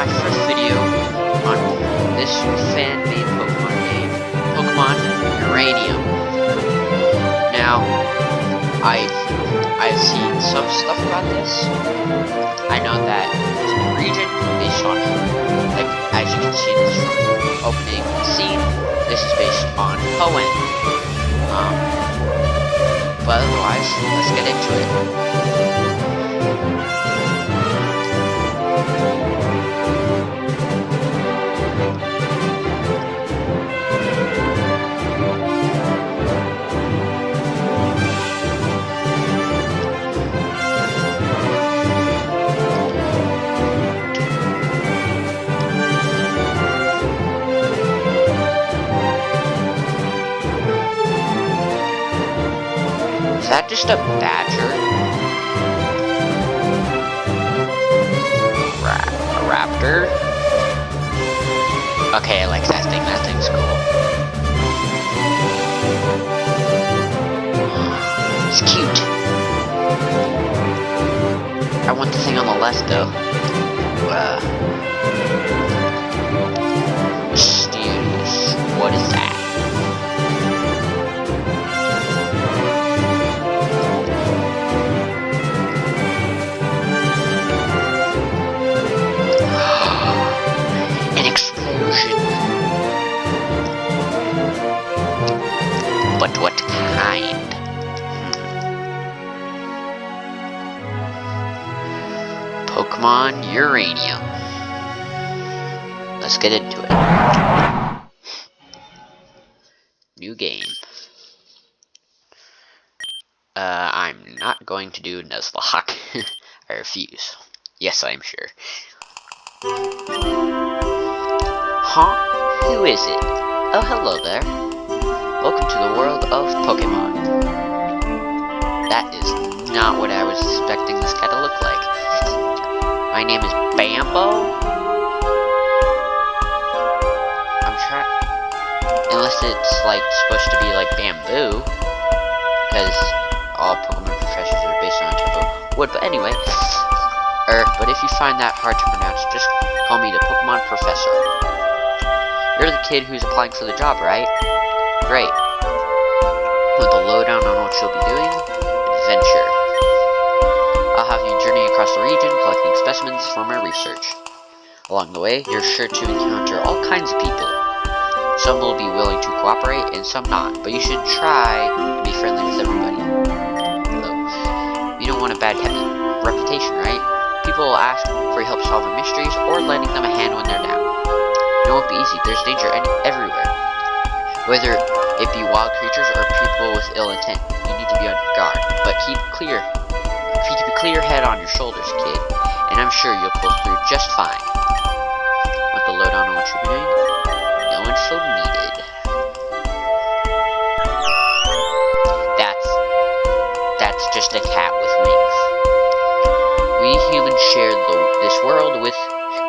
my first video on this fan-made Pokemon game, Pokemon Uranium. Now, I've seen some stuff about this. I know that it's a new region based on, like, as you can see this from opening scene, this is based on Hoenn. But otherwise, let's get into it. Is that just a badger? A raptor? Okay, I like that thing. That thing's cool. It's cute. I want the thing on the left, though. Mysterious. What is that? But what kind? Pokemon Uranium. Let's get into it. New game. I'm not going to do Nuzlocke. I refuse. Yes, I'm sure. Huh? Who is it? Oh, hello there. Welcome to the world of Pokemon. That is not what I was expecting this guy to look like. My name is Bambo? I'm trying... Unless it's, like, supposed to be like bamboo. Because all Pokemon professors are based on a type of wood. But anyway. But if you find that hard to pronounce, just call me the Pokemon Professor. You're the kid who's applying for the job, right? Great. With the lowdown on what you'll be doing, adventure. I'll have you journey across the region, collecting specimens for my research. Along the way, you're sure to encounter all kinds of people. Some will be willing to cooperate, and some not, but you should try and be friendly with everybody. Hello. You don't want a bad reputation, right? People will ask for your help solving mysteries, or lending them a hand when they're down. It won't be easy, there's danger everywhere. Whether it be wild creatures or people with ill intent, you need to be on your guard. But keep a clear head on your shoulders, kid, and I'm sure you'll pull through just fine. Want the lowdown on what you're doing? No info needed. That's just a cat with wings. We humans share this world with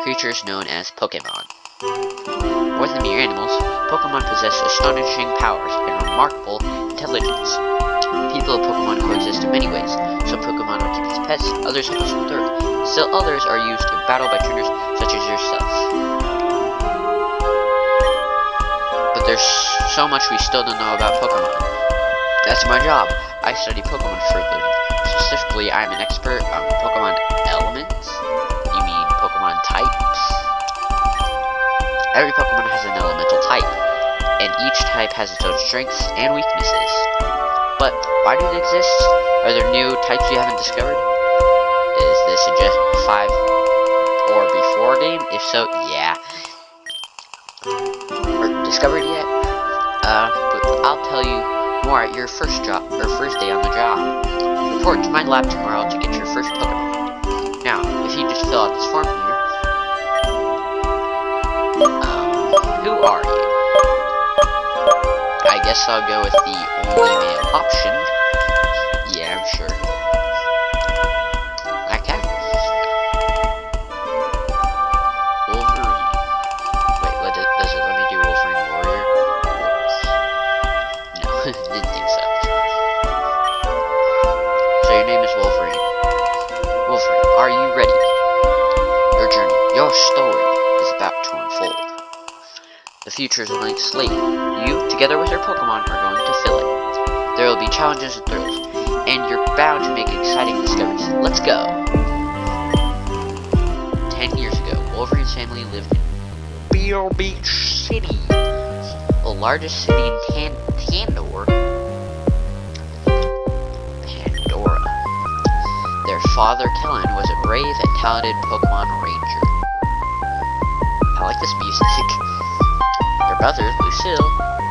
creatures known as Pokemon. More than mere animals, Pokemon possess astonishing powers and remarkable intelligence. People and Pokemon coexist in many ways. Some Pokemon are kept as pets, others help us with Earth. Still others are used in battle by trainers such as yourself. But there's so much we still don't know about Pokemon. That's my job. I study Pokemon for a living. Specifically, I'm an expert on Pokemon elements. You mean Pokemon types? Every Pokemon has an elemental type, and each type has its own strengths and weaknesses. But why do they exist? Are there new types you haven't discovered? Is this a just 5 or before game? If so, yeah. Or discovered yet? But I'll tell you more at your first day on the job. Report to my lab tomorrow to get your first Pokemon. Now, if you just fill out this form here. Who are you? I guess I'll go with the only male option. Yeah, I'm sure. Okay. Wolverine. Wait, does it let me do Wolverine Warrior? No, didn't think so. So your name is Wolverine. Wolverine, are you ready? Your journey, your story. The future is a blank slate. You, together with your Pokemon, are going to fill it. There will be challenges and thrills, and you're bound to make exciting discoveries. Let's go! 10 years ago, Wolverine's family lived in Bear Beach City, the largest city in Pandora. Their father, Kellen, was a brave and talented Pokemon Ranger. I like this music. Their brother, Lucille,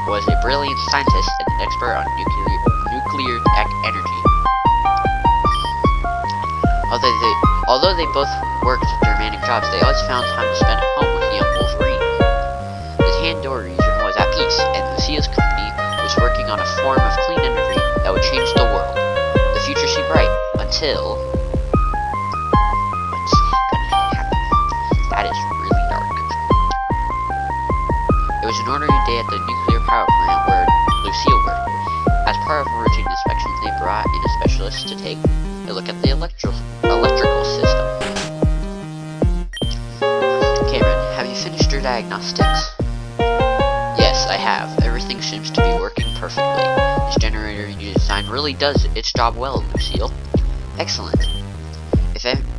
was a brilliant scientist and an expert on nuclear energy. Although they both worked demanding jobs, they always found time to spend at home with young Wolverine. The Pandora region was at peace, and Lucille's company was working on a form of clean energy that would change the world. The future seemed bright until what's gonna happen? That is really dark. It was an ordinary day at the nuclear power plant where Lucille worked. As part of a routine inspection, they brought in a specialist to take a look at the electrical system. Cameron, have you finished your diagnostics? Yes, I have. Everything seems to be working perfectly. This generator you designed really does its job well, Lucille. Excellent.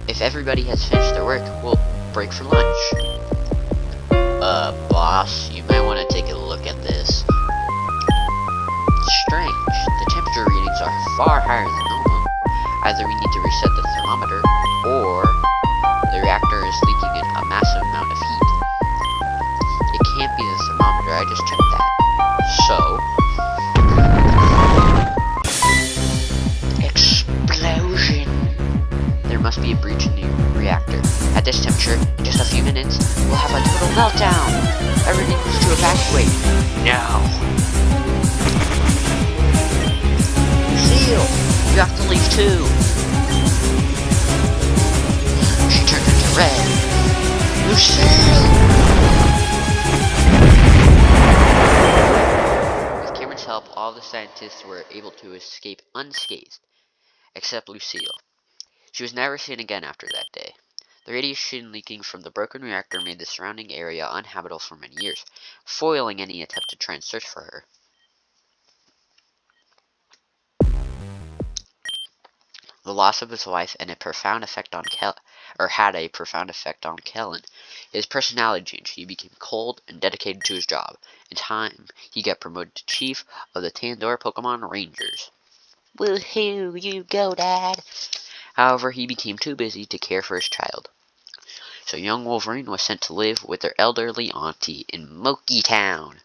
If everybody has finished their work, we'll break for lunch. Boss, you might want to take a look at this. Strange. The temperature readings are far higher than normal. Either we need to reset the thermometer, or the reactor is leaking a massive amount of heat. It can't be the thermometer, I just checked that. So... explosion! There must be a breach in the reactor. At this temperature, in just a few minutes, we'll have a total meltdown! Everything needs to evacuate! Now! Lucille! You have to leave too! She turned into red! Lucille! With Cameron's help, all the scientists were able to escape unscathed, except Lucille. She was never seen again after that day. The radiation leaking from the broken reactor made the surrounding area uninhabitable for many years, foiling any attempt to try and search for her. The loss of his wife had a profound effect on Kellen. His personality changed. He became cold and dedicated to his job. In time, he got promoted to chief of the Pandora Pokemon Rangers. Woohoo, you go, Dad! However, he became too busy to care for his child. So young Wolverine was sent to live with their elderly auntie in Moki Town.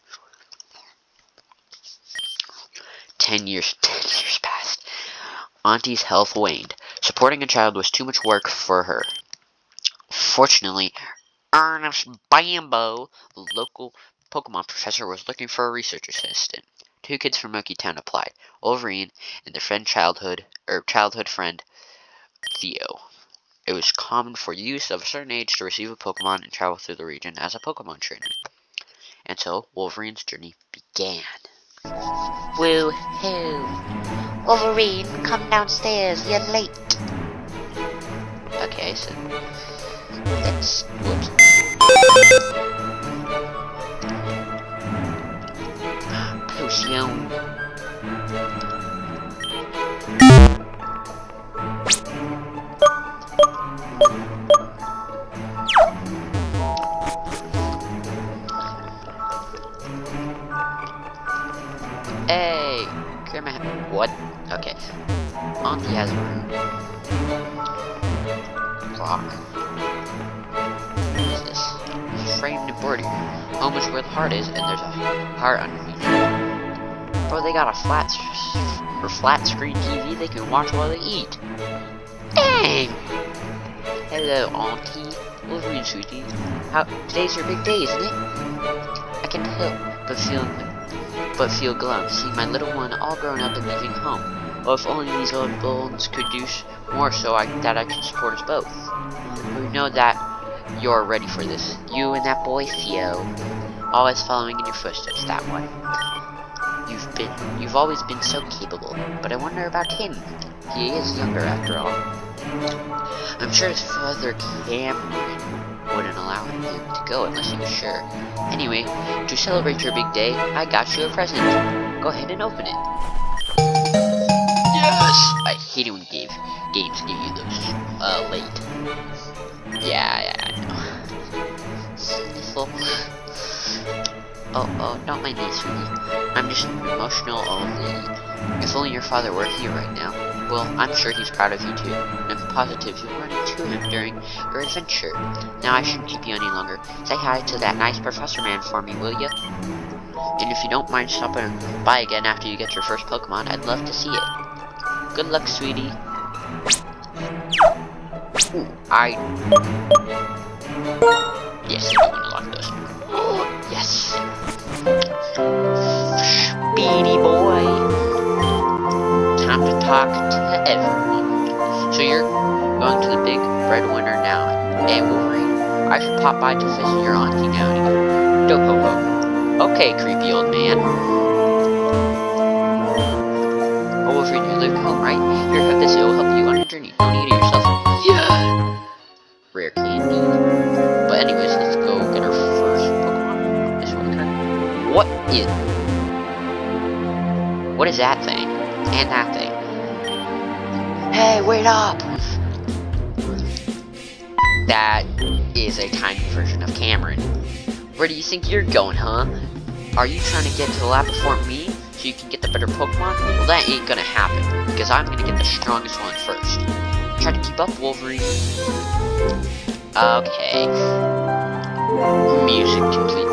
10 years passed. Auntie's health waned. Supporting a child was too much work for her. Fortunately, Ernest Bambo, the local Pokemon professor, was looking for a research assistant. 2 kids from Moki Town applied, Wolverine and their childhood friend, Theo. It was common for youths of a certain age to receive a Pokemon and travel through the region as a Pokemon trainer. And so, Wolverine's journey began. Woo-hoo! Wolverine, come downstairs, you're late. Okay, so... whoops. Potion. Hey! What? Okay. Auntie has a room. Clock. What is this? Framed embroidery. Home is where the heart is, and there's a heart underneath. Bro, they got a flat screen TV they can watch while they eat. Dang! Hello, Auntie. Wolverine, sweetie. Today's your big day, isn't it? I can't help but feel glum seeing my little one all grown up and leaving home. Oh, if only these old bones could do more so that I can support us both. We know that you're ready for this. You and that boy Theo, always following in your footsteps. That one. You've always been so capable, but I wonder about him. He is younger after all. I'm sure his father Cameron wouldn't allow him to go unless he was sure. Anyway, to celebrate your big day, I got you a present. Go ahead and open it. Yes! I hate it when games give you those, late. Yeah, I know. Sniffle. Oh, don't mind me, sweetie. I'm just emotional only. If only your father were here right now. Well, I'm sure he's proud of you too, and I'm positive you'll run into him during your adventure. Now I shouldn't keep you any longer. Say hi to that nice professor man for me, will ya? And if you don't mind stopping by again after you get your first Pokemon, I'd love to see it. Good luck, sweetie. Ooh, yes, I'm gonna lock those. Yes. Speedy boy. Time to talk to everyone. So you're going to the big breadwinner now, eh, Wolverine? I should pop by to visit your auntie now. Dopo. Okay, creepy old man. Oh, Wolverine, you live at home, right? Here, have this. It will help you on your journey. Don't eat it yourself. Yeah. Rare candy. But anyways, let's go get our first Pokemon. This one. What is that thing? And that thing. Hey, wait up! That is a tiny version of Cameron. Where do you think you're going, huh? Are you trying to get to the lab before me, so you can get the better Pokemon? Well, that ain't gonna happen, because I'm gonna get the strongest one first. Try to keep up, Wolverine. Okay. Music complete.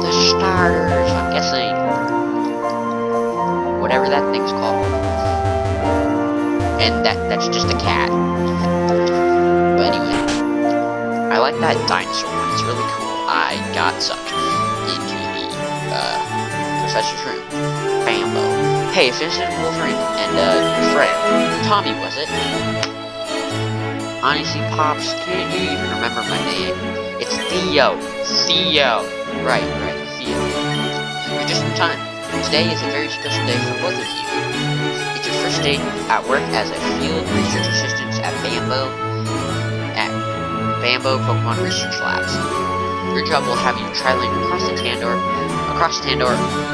The starters, I'm guessing. Whatever that thing's called. And that's just a cat. But anyway, I like that dinosaur one. It's really cool. I got sucked into the professor's room. Bambo. Hey, Vincent, Wolverine, and your friend Tommy, was it? Honestly, Pops, can't you even remember my name? It's Theo. Theo. Right, Theo. You're just in time. Today is a very special day for both of you. It's your first day at work as a field research assistant at Bambo Pokemon Research Labs. Your job will have you traveling across Tandor,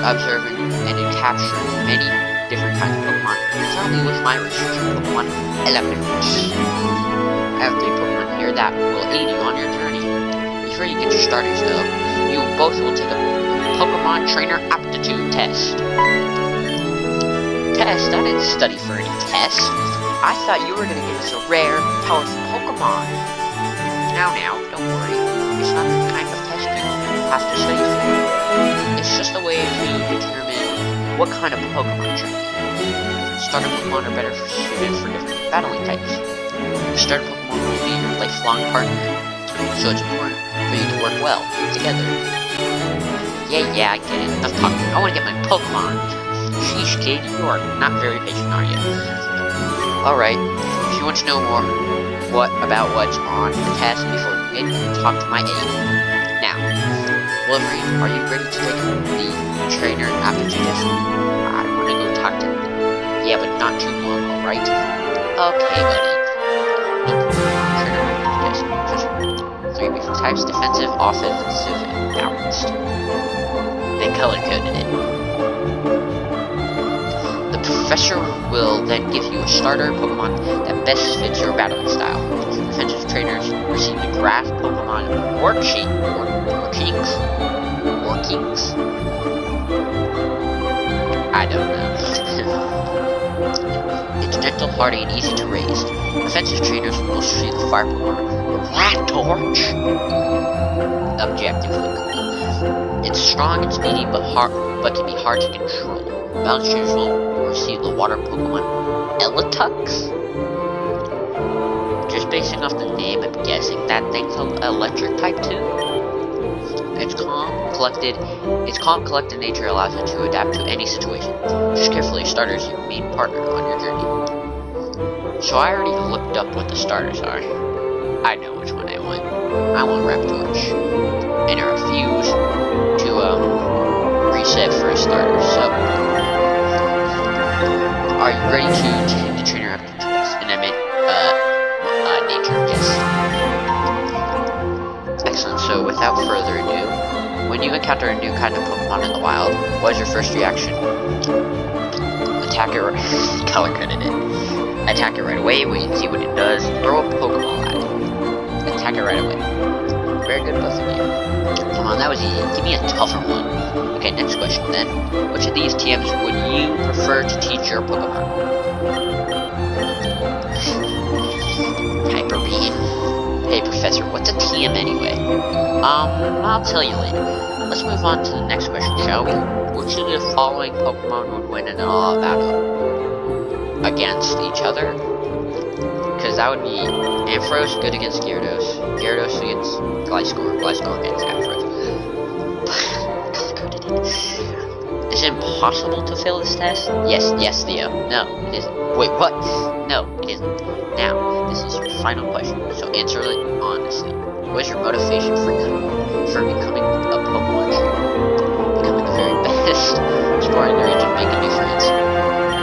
observing and capturing many different kinds of Pokemon. Tell me with my research of Pokemon elements. I have 3 Pokemon here that will aid you on your journey. Before you get your starters though, you both will take a Pokemon Trainer Aptitude Test. Test? I didn't study for any test. I thought you were going to give us a rare, powerful Pokemon. Now, don't worry. It's not the kind of test you have to study for. It's just a way to determine what kind of Pokemon trainer. Starter Pokemon are better suited for different battling types. Your starter Pokemon will be your lifelong partner, so it's important for you to work well together. Yeah, I get it. Enough talking. I want to get my Pokemon. Sheesh, kid, you are not very patient, are you? Alright, if you want to know more about what's on the test before you talk to my aide. Now, Wolverine, are you ready to take the trainer aptitude test? I want to go talk to him. Yeah, but not too long, alright? Okay, buddy. Trainer aptitude test. Just 3 different types: defensive, offensive, and balanced. They color-coded it. The professor will then give you a starter Pokemon that best fits your battling style. Defensive trainers receive the Graph Pokemon Worksheet, Workings? I don't know. It's gentle, hardy, and easy to raise. Offensive trainers will receive the Fire Pokemon Rat Torch. Objectively cool. It's strong and speedy, but can be hard to control. Balanced trainers will receive the water Pokemon Eletux. Just basing off the name, I'm guessing that thing's an electric type too. Its calm, collected nature allows it to adapt to any situation. Just carefully, starters your main partner on your journey. So I already looked up what the starters are. I know which one I want. I want Raptorch. And I refuse to reset for a starter. So, are you ready to take the trainer aptitude test? And I meant nature, yes. I Excellent, so without further ado, when you encounter a new kind of Pokemon in the wild, what is your first reaction? Attack it right color-coded it. Attack it right away, wait and see what it does, throw a Pokeball at it. Attack it right away. Very good, both of you. Come on, that was easy. Give me a tougher one. Okay, next question then. Which of these TMs would you prefer to teach your Pokemon? Hyper Beam. Hey, Professor, what's a TM anyway? I'll tell you later. Let's move on to the next question, shall we? Which of the following Pokemon would win in an all-out battle? Against each other? Because that would be Ampharos good against Gyarados, Gyarados against Gliscor, Gliscor against Ampharos. Is it impossible to fail this test? Yes, Theo. No, it isn't. Wait, what? No, it isn't. Now, this is your final question, so answer it honestly. What is your motivation for becoming a Pokemon trainer? Becoming the very best, exploring the region, making new friends.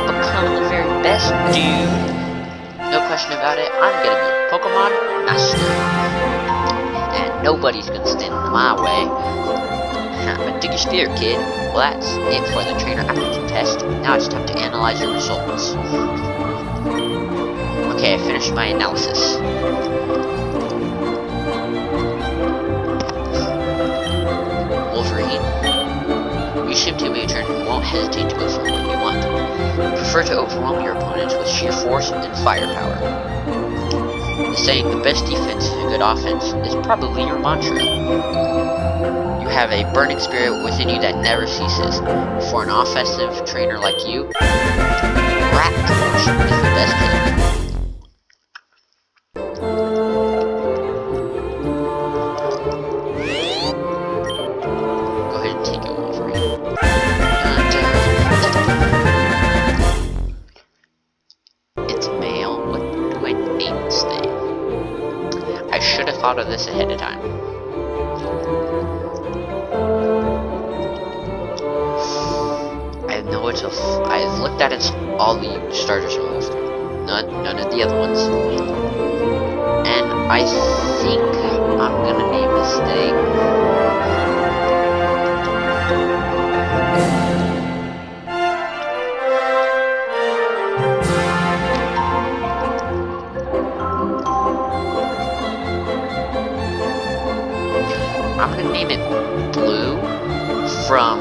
Becoming the very best dude. No question about it, I'm gonna be a Pokemon master. And nobody's gonna stand in my way. But dig your spear, kid. Well, that's it for the trainer aptitude test. Now it's time to analyze your results. Okay, I finished my analysis. Wolverine. You seem to be a trainer who won't hesitate to go for what you want. You prefer to overwhelm your opponents with sheer force and firepower. The saying, the best defense is a good offense, is probably your mantra. You have a burning spirit within you that never ceases. For an offensive trainer like you, Rat Torch is the best pick. Go ahead and take it, Wolverine. It's male. What do I name this thing? I should have thought of this ahead of time. I've looked at all the starters removed. None of the other ones. And I think I'm gonna name this thing. I'm gonna name it Blue from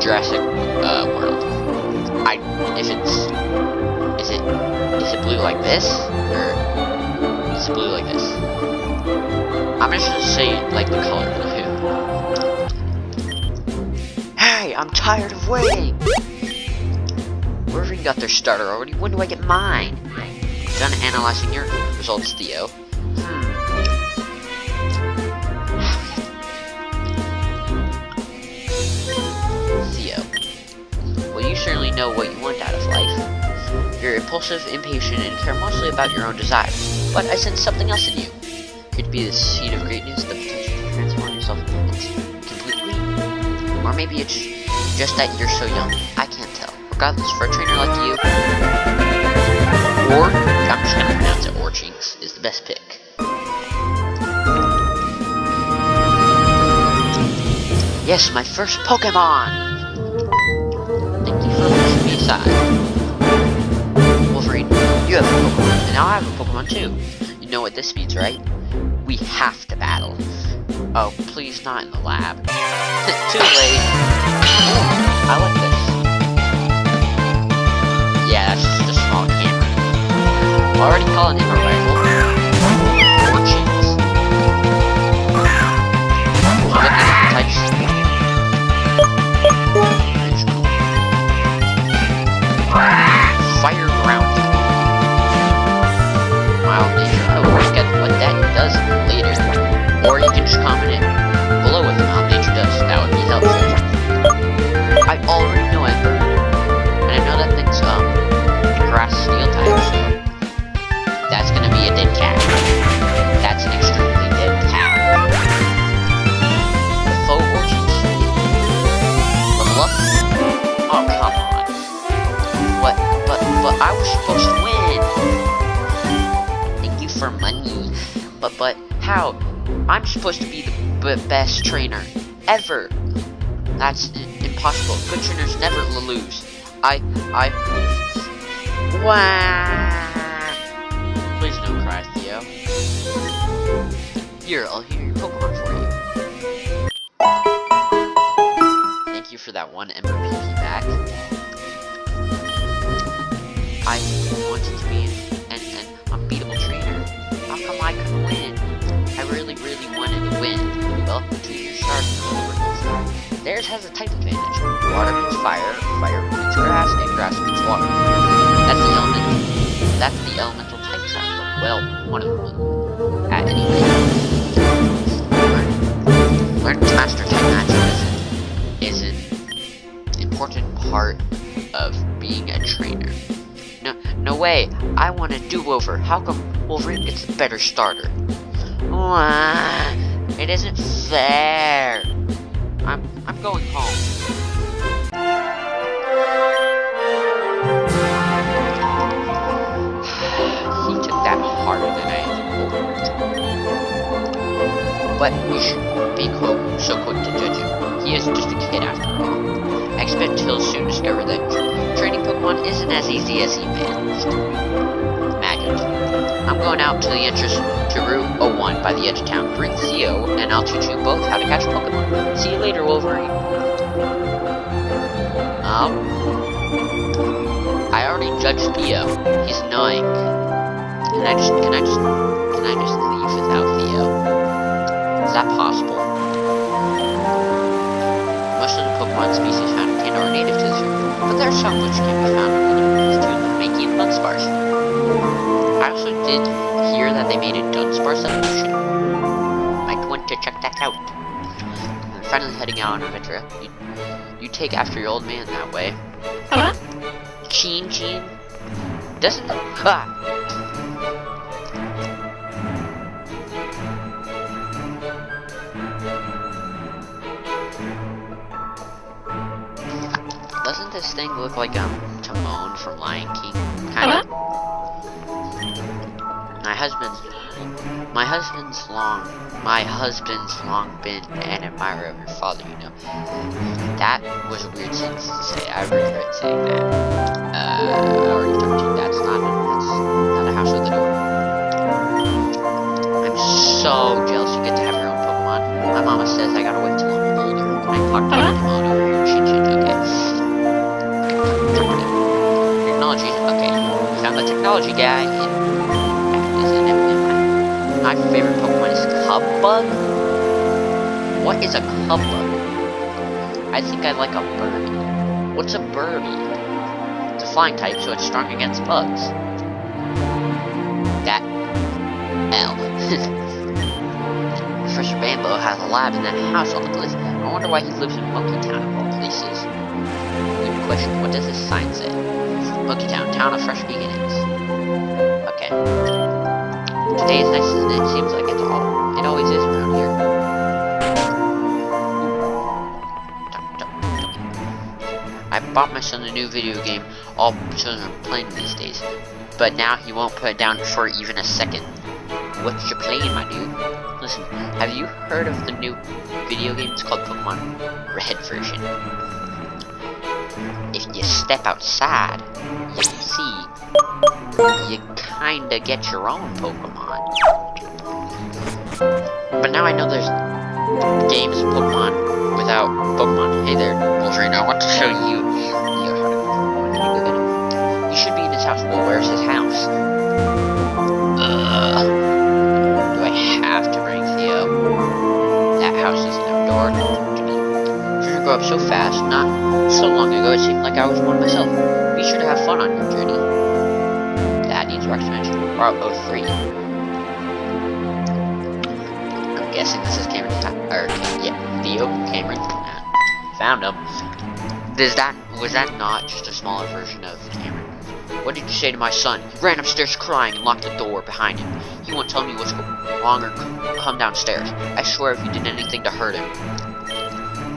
Jurassic World. Is it blue like this, or is it blue like this? I'm just gonna say like the color blue. Hey, I'm tired of waiting. Wolverine got their starter already. When do I get mine? Done analyzing your results, Theo. Certainly know what you want out of life. You're impulsive, impatient, and care mostly about your own desires. But I sense something else in you. Could be the seed of greatness, the potential to transform yourself completely. Or maybe it's just that you're so young. I can't tell. Regardless, for a trainer like you, or I'm just gonna pronounce it Orchinx is the best pick. Yes, my first Pokemon! Me aside. Wolverine, you have a Pokemon, and now I have a Pokemon too. You know what this means, right? We have to battle. Oh, please not in the lab. Too late. Ooh, I like this. Yeah, that's just a small camera. Already calling him a rival. Orchinx. Look at the types. Fire ground. Wild nature. I will look at what that does later. Or you can just comment it below what the wild nature does. That would be helpful. I already know Ember. And I know that thing's grass steel type, so that's gonna be an But how? I'm supposed to be the best trainer ever. That's impossible. Good trainers never lose. Wah! Please don't cry, Theo. Here, I'll hear your Pokemon for you. Thank you for that one MVP feedback. I wanted to be an unbeatable trainer. How come I couldn't win? I really wanted to win. Well, 2 years starting over. Theirs has a type advantage. Water means fire, fire means grass, and grass means water. That's the elemental type track. Well, one of them. At any rate, learning to master type matches is an important part of being a trainer. No way. I want a do-over. How come Wolverine gets a better starter? It isn't fair. I'm going home. He took that harder than I hoped. But we shouldn't be so quick to judge him. He is just a kid after all. I expect he'll soon discover that training Pokemon isn't as easy as he managed. I'm going out to the entrance to Route 01 by the edge of town. Bring Theo, and I'll teach you both how to catch Pokemon. See you later, Wolverine. I already judged Theo. He's annoying. Can I just leave without Theo? Is that possible? Most of the Pokemon species found in Canada are native to this region, but there are some which can be found in other regions too, making it Dunsparce. I also did hear that they made a Dunsparce evolution. Might want to check that out. And finally heading out on an adventure. You take after your old man that way. Chin. Doesn't Doesn't this thing look like Timon from Lion King? Kinda. My husband's long been an admirer of your father, you know. That was a weird sentence to say. I regret saying that. I already told you that's not a house with a door. I'm so jealous you get to have your own Pokemon. My mama says I gotta wait till I'm older. Can I talk to Timon over here? Chin. Okay. Technology. Okay. Found the technology guy. My favorite Pokemon is Cubbug. What is a Cubbug? I think I like a Burby. What's a Burby? It's a flying type, so it's strong against bugs. That L. Professor Bambo has a lab in that house on the cliff. I wonder why he lives in Monkey Town of all places. Good question. What does this sign say? Monkey Town, town of fresh beginnings. Okay. Today is nice, isn't it? Seems like it always is around here. I bought my son a new video game all children are playing these days, but now he won't put it down for even a second. What you playing, my dude? Listen, have you heard of the new video game? It's called Pokemon Red version. If you step outside, you can see you kinda get your own Pokemon. But now I know there's games of Pokemon without Pokemon. Hey there, Wolverine, I want to show you You should be in his house. Well, where's his house? Do I have to bring Theo? That house isn't outdoor. Children grow up so fast. Not so long ago, it seemed like I was one myself. Be sure to have fun on your journey. That needs Route 03. I'm guessing this is Cameron's time. Theo, Cameron. Found him. Was that not just a smaller version of Cameron? What did you say to my son? He ran upstairs crying and locked the door behind him. He won't tell me what's wrong or come downstairs. I swear if you did anything to hurt him.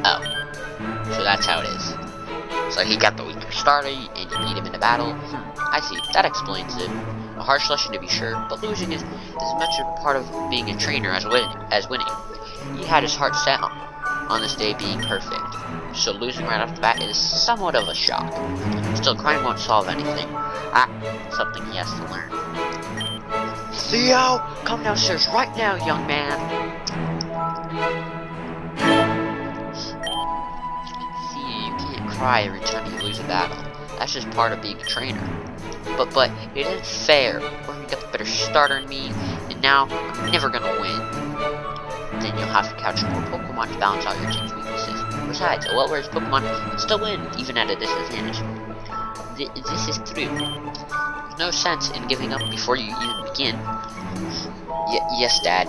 Oh. So that's how it is. So he got the weaker starter and you beat him in a battle. I see. That explains it. A harsh lesson to be sure, but losing is as much a part of being a trainer as winning. He had his heart set on this day being perfect, so losing right off the bat is somewhat of a shock. Still, crying won't solve anything. Something he has to learn. Theo, come downstairs right now, young man. See, you can't cry every time you lose a battle. That's just part of being a trainer. But it isn't fair. We're got the better starter than me, and now I'm never gonna win. Then you'll have to catch more Pokemon to balance out your team's weaknesses. Besides, a well-raised Pokemon can still win, even at a disadvantage. This is true. There's no sense in giving up before you even begin. Yes, Dad.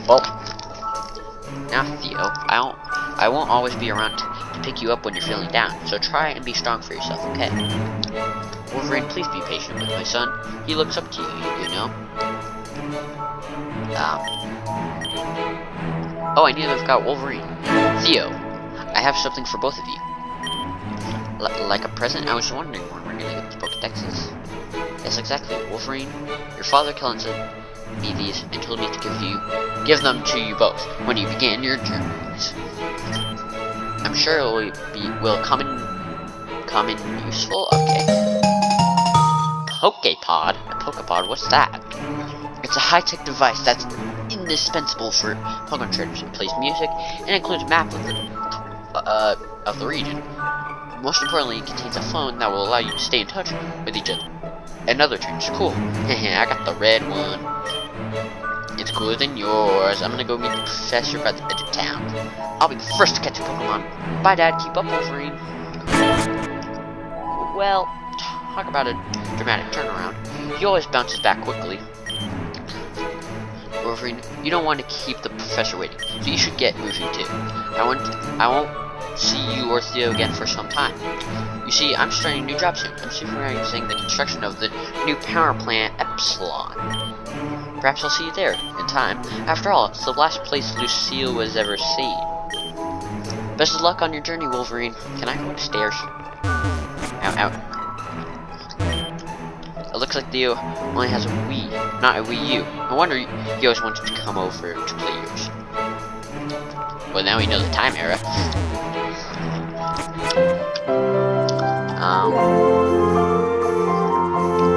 Well, now Theo, I won't always be around to pick you up when you're feeling down, so try and be strong for yourself, okay? Wolverine, please be patient with my son. He looks up to you, you know? Oh, I nearly forgot Wolverine. Theo, I have something for both of you. Like a present? I was wondering when we're gonna get the Pokédexes. Yes, exactly. Wolverine, your father sent me these and told me to give them to you both when you begin your journeys. I'm sure it will come in useful. Okay. Poképod? A Poképod? What's that? It's a high-tech device that's indispensable for Pokemon trainers. It plays music and includes a map of the region. Most importantly, it contains a phone that will allow you to stay in touch with each other and other trainers. Cool. I got the red one. It's cooler than yours. I'm gonna go meet the professor by the edge of town. I'll be the first to catch a Pokemon. Bye, Dad. Keep up, Wolverine. Well, talk about a dramatic turnaround. He always bounces back quickly. Wolverine, you don't want to keep the professor waiting, so you should get moving too. I won't see you or Theo again for some time. You see, I'm starting a new job soon. I'm supervising the construction of the new power plant Epsilon. Perhaps I'll see you there in time. After all, it's the last place Lucille was ever seen. Best of luck on your journey, Wolverine. Can I go upstairs? Out. It looks like Theo only has a Wii, not a Wii U. No wonder he always wanted to come over to play yours. Well, now we know the time era.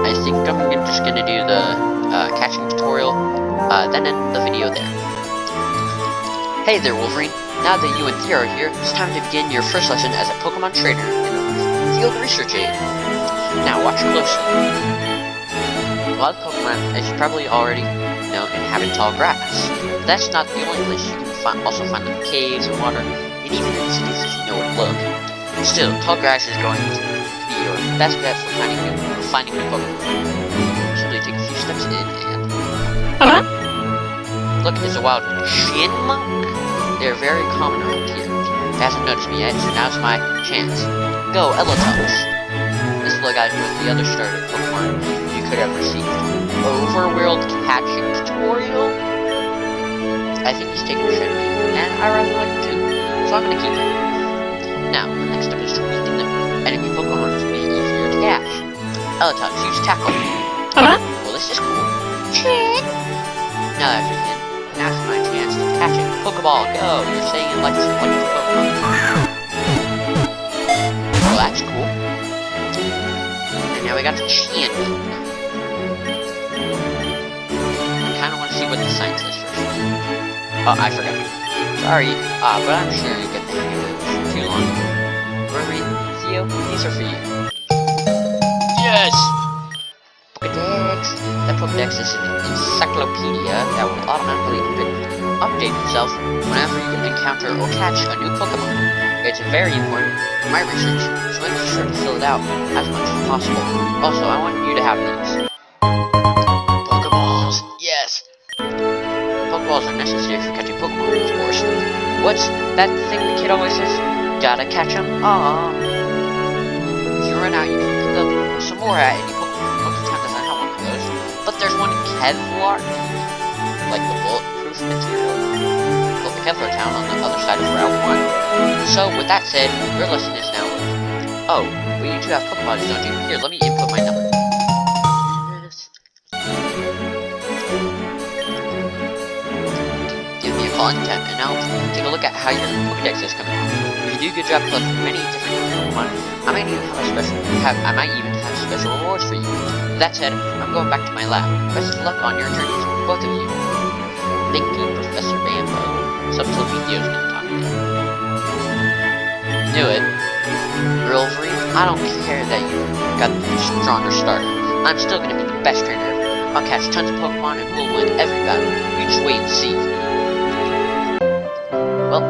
I think I'm just gonna do the catching tutorial, then end the video there. Hey there, Wolverine. Now that you and Theo are here, it's time to begin your first lesson as a Pokemon trainer in the field research aid. Now watch closely. A lot of Pokemon, as you probably already know, inhabit tall grass. But that's not the only place you can also find them in caves and water, and even in cities if you know where to look. Still, tall grass is going to be your best bet for finding new Pokemon. Simply take a few steps in and... Look, it's a wild Chinmunk. They're very common around here. It hasn't noticed me yet, so now's my chance. Go, Elotox! This little guy's one of the other starter Pokemon you could ever see. Overworld catching tutorial? I think he's taking a shit at me, and I rather like him too, so I'm gonna keep him. Now, the next step is to weaken the enemy Pokemon to be easier to catch. Elotox, use Tackle. Well, this is cool. Now that you're in, now's my chance to catch it. Pokeball, go! You're saying it like it's a Pokemon. Well, that's cool. And now we got the Chinmunk. I kinda wanna see what the sign says first. Oh, I forgot. Sorry, but I'm sure you get the hang of it for too long. Wolverine, Theo, these are for you. Yes! Pokédex. That Pokédex is an encyclopedia that will automatically update itself whenever you encounter or catch a new Pokemon. It's very important for my research, so make sure to fill it out as much as possible. Also, I want you to have these. Pokeballs! Yes! Pokeballs are necessary for catching Pokemon, of course. What's that thing the kid always says? Gotta catch 'em. Aww. If you run out, you can pick up some more at any Pokemon. Pokemon doesn't have one of those. But there's one in Kevlar, like the bulletproof material. Go to Kevlar Town on the other side of Route 1. So, with that said, your lesson is now over. Oh, but you do have Pokeballs, don't you? Here, let me input my number. content, and now take a look at how your Pokedex is coming along. If you do a good job collecting many different Pokemon, I might even have special rewards for you. With that said, I'm going back to my lab. Best of luck on your journeys, both of you. Thank you, Professor Bambo. Subtle videos been talking to you. Knew it. Wolverine, I don't care that you got the stronger starter. I'm still gonna be the best trainer ever. I'll catch tons of Pokemon and we'll win every battle. You just wait and see. Well,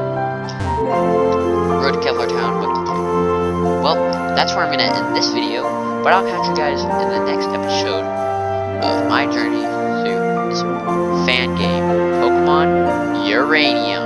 Road to Kevlar Town, Book 2. Well, that's where I'm gonna end this video, but I'll catch you guys in the next episode of my journey through this fan game, Pokemon Uranium.